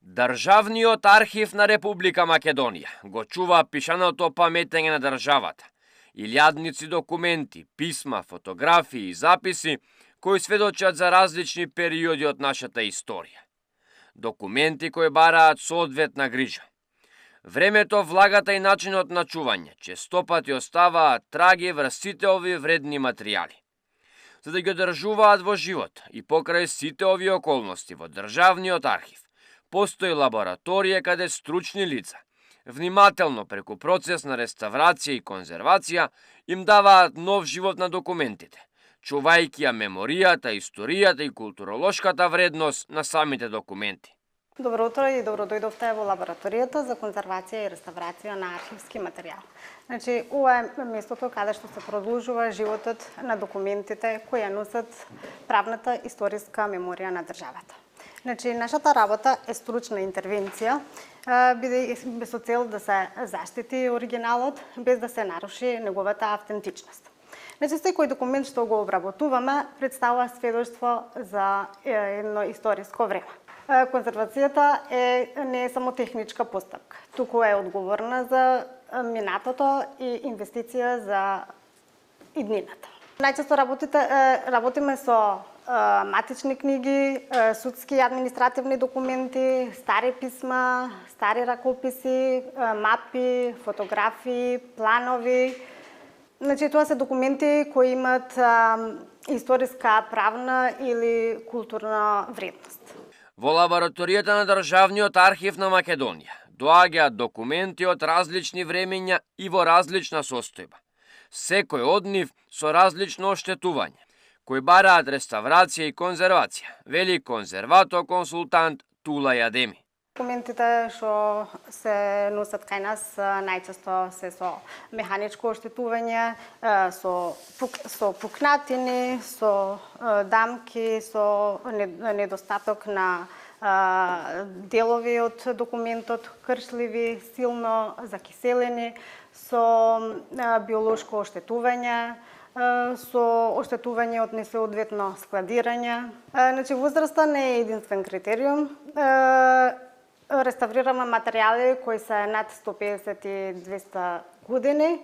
Државниот архив на Република Македонија го чува пишаното паметење на државата, илјадници документи, писма, фотографии и записи кои сведочат за различни периоди од нашата историја. Документи кои бараат соодветна грижа. Времето, влагата и начинот на чување честопати оставаат траги врз сите овие вредни материјали. За да ги одржуваат во живот и покрај сите овие околности во Државниот архив, постои лабораторија каде стручни лица, внимателно преку процес на реставрација и конзервација, им даваат нов живот на документите, чувајќи ја меморијата, историјата и културолошката вредност на самите документи. Добро утро и добро дојдовте во лабораторијата за конзервација и реставрација на архивски материјал. Значи, ова е местото каде што се продолжува животот на документите кои ја носат правната историска меморија на државата. Значи, нашата работа е стручна интервенција, бидејќи со цел да се заштити оригиналот без да се наруши неговата автентичност. Значи, секој документ што го обработуваме представува сведоштво за едно историско време. Конзервацијата не е само техничка постапка, туку е одговорна за минатото и инвестиција за иднината. Најчесто работиме со матични книги, судски и административни документи, стари писма, стари ракописи, мапи, фотографии, планови. Значи, тоа се документи кои имаат историска, правна или културна вредност. Во лабораторијата на Државниот архив на Македонија доаѓаат документи од различни времења и во различна состојба. Секој од нив со различно оштетување, кои бараат реставрација и конзервација, вели конзерватор-консултант Тула Јадеми. Документите што се носат кај нас најчесто се со механичко оштетување, со пукнатини, со дамки, со недостаток на делови од документот, кршливи, силно закиселени, со биолошко оштетување, со оштетување од несоодветно складирање. Значи, возраста не е единствен критериум. Реставрираме материјали кои се над 150 и 200 години.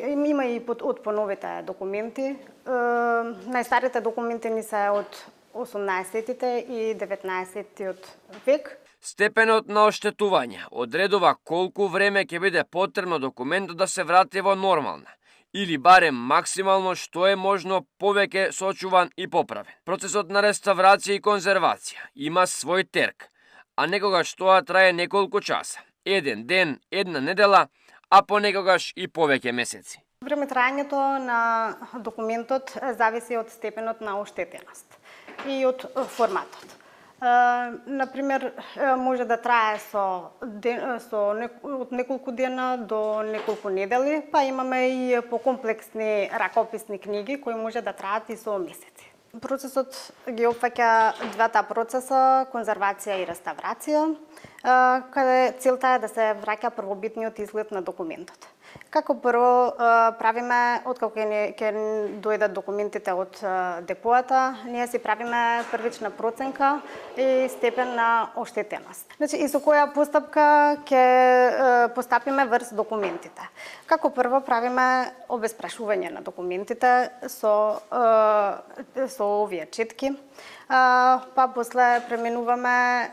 Има и од поновите документи. Најстарите документи ни се од 18-тите и 19-тиот век. Степенот на оштетување одредува колку време ќе биде потребно документот да се врати во нормална или барем максимално што е можно повеќе сочуван и поправен. Процесот на реставрација и конзервација има свој терк, а некогаш тоа трае неколку часа, еден ден, една недела, а понекогаш и повеќе месеци. Времетраењето на документот зависи од степенот на оштетеност и од форматот. Например, може да трае од неколку дена до неколку недели, па имаме и покомплексни ракописни книги кои може да траат и со месеци. Процесот ги опфаќа двата процеса, конзервација и реставрација, каде целта е да се враќа првобитниот изглед на документот. Како прво правиме, откако ќе дојдат документите од депоата, ние си правиме првична проценка и степен на оштетеност. Значи, и со која постапка ќе постапиме врз документите. Како прво правиме обезпрашување на документите со овие четки, па после преминуваме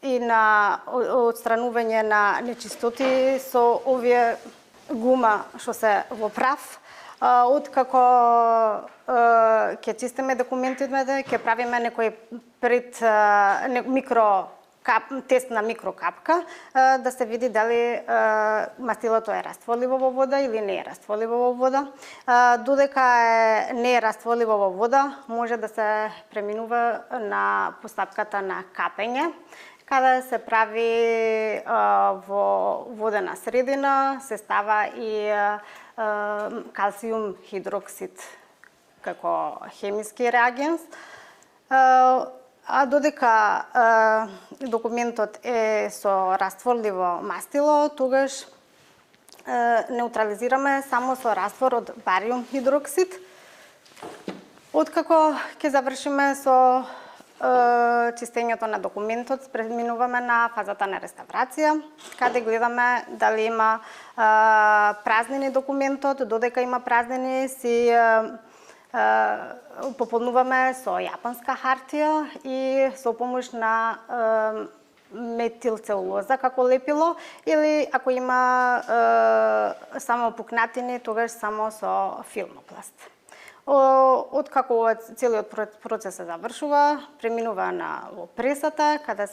и на отстранување на нечистоти со овие гума што се во прав. Откако ќе чистиме документите, ќе правиме некој тест на микрокапка, да се види дали мастилото е растворливо во вода или не е растворливо во вода. Додека не е растворливо во вода, може да се преминува на постапката на капење, каде се прави во водена средина, се става и калциум хидроксид како хемиски реагенс. А додека документот е со растворливо мастило, тогаш неутрализираме само со раствор од бариум хидроксид. Откако ќе завршиме со чистењето на документот преминуваме на фазата на реставрација, каде гледаме дали има празнини документот, додека има празнини си пополнуваме со јапонска хартија и со помош на метилцелулоза како лепило, или ако има само пукнатини, тогаш само со филмопласт. Откако целиот процес се завршува, преминува во пресата, каде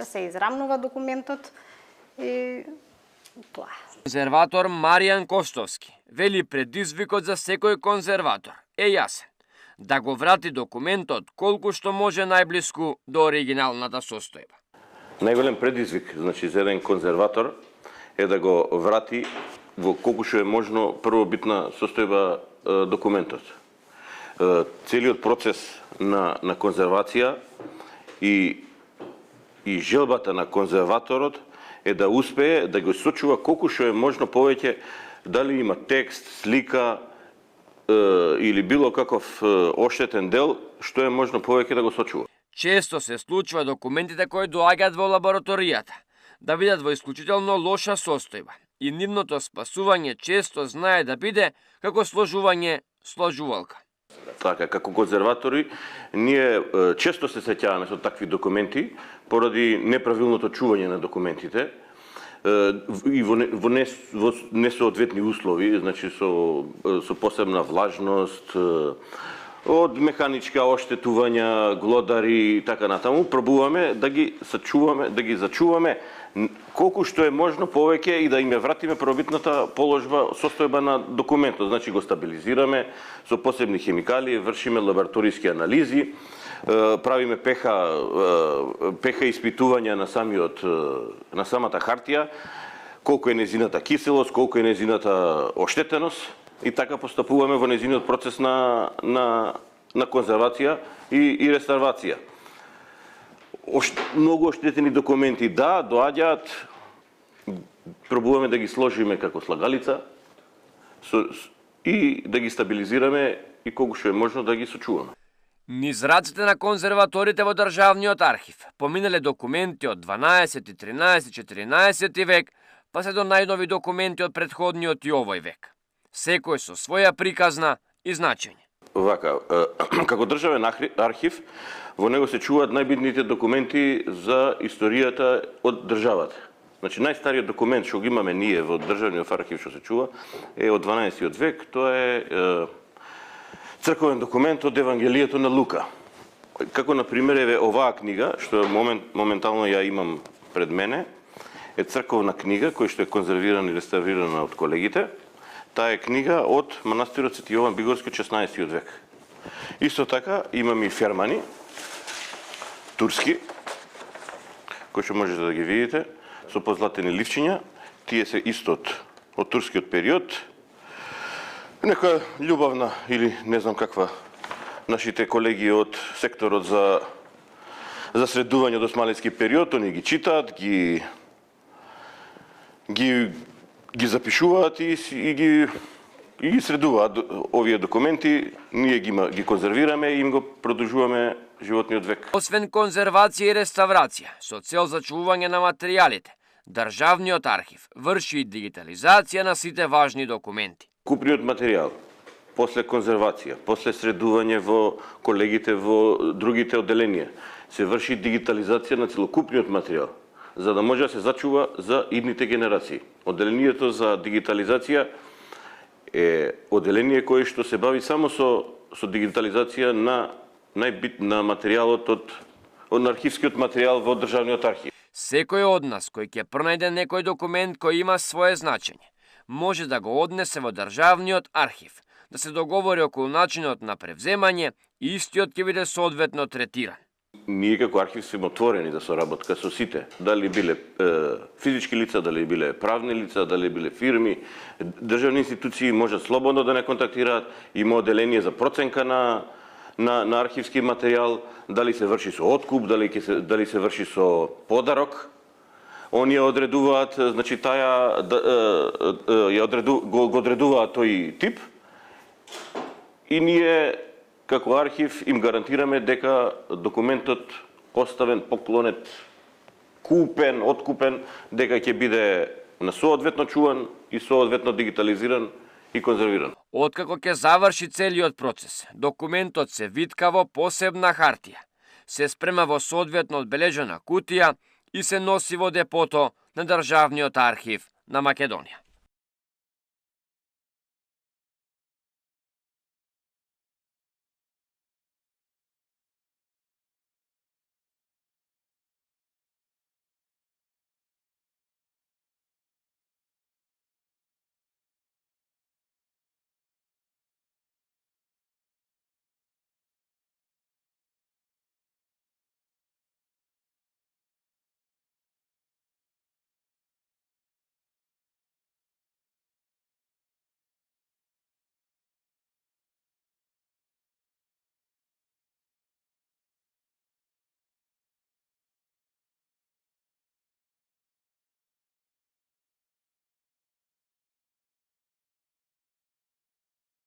се израмнува документот и тоа. Конзерватор Маријан Костовски вели предизвикот за секој конзерватор е јасен. Да го врати документот колку што може најблиску до оригиналната состојба. Најголем предизвик, значи, за еден конзерватор е да го врати во колку што е можно првобитна состојба документот. Целиот процес на конзервација и желбата на конзерваторот е да успее да го сочува колку што е можно повеќе, дали има текст, слика или било каков оштетен дел, што е можно повеќе да го сочува. Често се случува документите кои доаѓаат во лабораторијата да бидат во исклучително лоша состојба и нивното спасување често знае да биде како сложување сложувалка. Така, како конзерватори, ние често се сеќаваме со такви документи поради неправилното чување на документите и во несоодветни услови, значи со посебна влажност, од механичка оштетувања, глодари и така натаму, пробуваме да ги сачуваме, да ги зачуваме колку што е можно повеќе и да им ја вратиме првобитната положба, состојба на документот. Значи го стабилизираме со посебни хемикали, вршиме лабораториски анализи, правиме пеха испитувања на самата хартија, колку е незината киселост, колку е незината оштетеност, и така постапуваме во незиниот процес на конзервација и реставрација. Многу оштетени документи доаѓаат, пробуваме да ги сложиме како слагалица и да ги стабилизираме и колку што е можно да ги сочуваме. Низ раците на конзерваторите во Државниот архив поминале документи од 12, 13, 14 век, па се до најнови документи од претходниот и овој век. Секој со своја приказна и значење. Вака, како државен архив, во него се чуваат најбитните документи за историјата од државата. Значи, најстариот документ што го имаме ние во државниот архив што се чува е од 12 век, тоа е црковен документ од Евангелието на Лука. Како, например, еве оваа книга, што моментално ја имам пред мене, е црковна книга која што е конзервирана и реставрирана од колегите. Таа е книга од манастирот Свети Јован Бигорски од 16 век. Исто така имаме и фермани, турски, кои што можете да ги видите, со позлатени ливчиња. Тие се исто од турскиот период. Нека љубавна или не знам каква нашите колеги од секторот за средување од османлиски период, они ги читаат, ги запишуваат и ги средуваат овие документи, ние ги конзервираме и им го продолжуваме животниот век. Освен конзервација и реставрација, со цел зачувување на материјалите, Државниот архив врши и дигитализација на сите важни документи. Купниот материјал, после конзервација, после средување во колегите во другите одделенија, се врши дигитализација на целокупниот материјал, за да може да се зачува за идните генерации. Одделението за дигитализација е одделение кое што се бави само со дигитализација на материјалот од архивскиот материјал во Државниот архив. Секој од нас кој ќе пронајде некој документ кој има свое значење, може да го однесе во Државниот архив, да се договори околу начинот на превземање и истиот ќе биде соодветно третиран. Ние како архив сме отворени за соработка со сите, дали биле физички лица, дали биле правни лица, дали биле фирми, државни институции можат слободно да не контактираат, има одделение за проценка на архивски материјал, дали се врши со откуп, дали се врши со подарок. Оние одредуваат, значи го одредуваат тој тип и ние како архив им гарантираме дека документот оставен, поклонет, купен, откупен, дека ќе биде на соодветно чуван и соодветно дигитализиран и конзервиран. Откако ќе заврши целиот процес, документот се витка во посебна хартија, се спрема во соодветно одбележена кутија и се носи во депото на Државниот архив на Македонија.